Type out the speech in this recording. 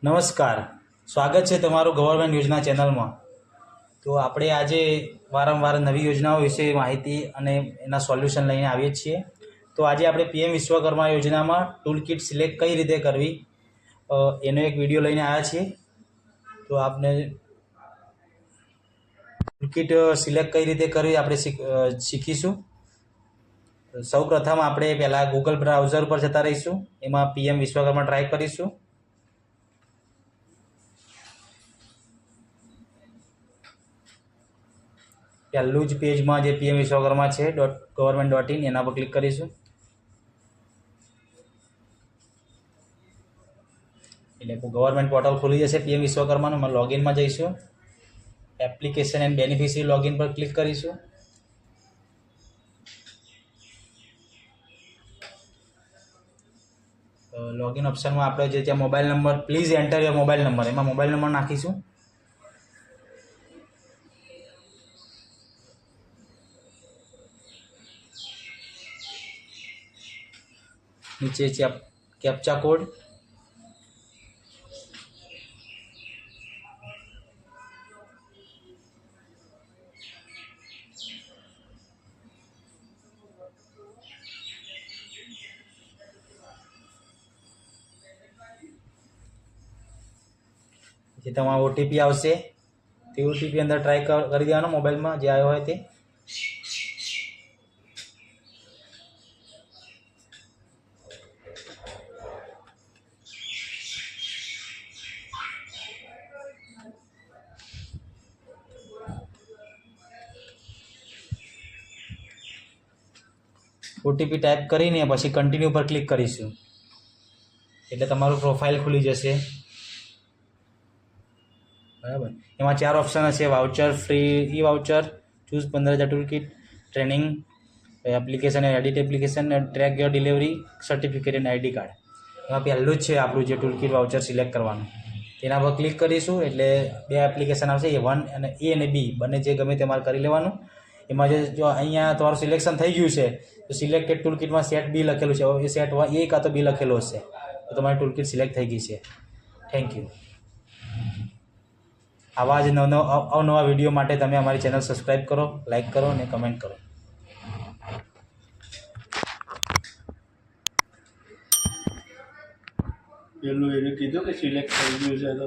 નમસ્કાર, સ્વાગત છે તમારું ગવર્મેન્ટ યોજના ચેનલમાં। તો આપણે આજે વારંવાર નવી યોજનાઓ વિશે માહિતી અને એના સોલ્યુશન લઈને આવીએ છીએ। તો આજે આપણે પીએમ વિશ્વકર્મા યોજનામાં ટૂલ કિટ સિલેક્ટ કઈ રીતે કરવી એનો એક વિડીયો લઈને આવ્યા છીએ। તો આપને ટૂલ કિટ સિલેક્ટ કઈ રીતે કરવી આપણે શીખીશું। સૌપ્રથમ આપણે પહેલાં ગૂગલ બ્રાઉઝર પર જતા રહીશું, એમાં પીએમ વિશ્વકર્મા ટ્રાય કરીશું। પહેલું જ પેજમાં જે પીએમ વિશ્વકર્મા છે .government.in એના પર ક્લિક કરીશું। એટલે ગવર્મેન્ટ પોર્ટલ ખુલી જશે પીએમ વિશ્વકર્માનું। એમાં લોગિનમાં જઈશું, એપ્લિકેશન એન્ડ બેનિફિશરી લોગિન પર ક્લિક કરીશું। લોગિન ઓપ્શનમાં આપણે જે ત્યાં mobile number, please enter your mobile number, એમાં મોબાઈલ નંબર નાખીશું। નીચે કેપ્ચા કોડ, જે તમારો ઓટીપી આવશે તે ઓટીપી અંદર ટ્રાય કરી દેવાનો મોબાઈલમાં જે આવ્યો હોય તે। ઓટીપી ટાઈપ કરીને પછી કન્ટિન્યુ પર ક્લિક કરીશું એટલે તમારું પ્રોફાઇલ ખુલી જશે, બરાબર। એમાં 4 ઓપ્શન હશે: voucher, free E voucher, choose 15,000 tool kit, training, application, edit application, track your delivery, certificate and ID card. એમાં પહેલું જ છે આપણું જે ટૂલ કિટ વાઉચર સિલેક્ટ કરવાનું, તેના પર ક્લિક કરીશું એટલે 2 એપ્લિકેશન આવશે, A1 અને A અને B બંને જે ગમે તે મારે કરી લેવાનું। એમાં જો અહીંયા તમારું સિલેક્શન થઈ ગયું છે તો સિલેક્ટેડ ટૂલ કિટમાં સેટ B લખેલું છે, એ સેટ A કાં તો B લખેલો હશે તો તમારી ટૂલ કિટ સિલેક્ટ થઈ ગઈ છે। Thank you. આવા જ અવનવા વિડીયો માટે તમે અમારી ચેનલ સબસ્ક્રાઈબ કરો, લાઈક કરો અને કમેન્ટ કરો। પેલું એને કીધું કે સિલેક્ટ થઈ ગયું છે તો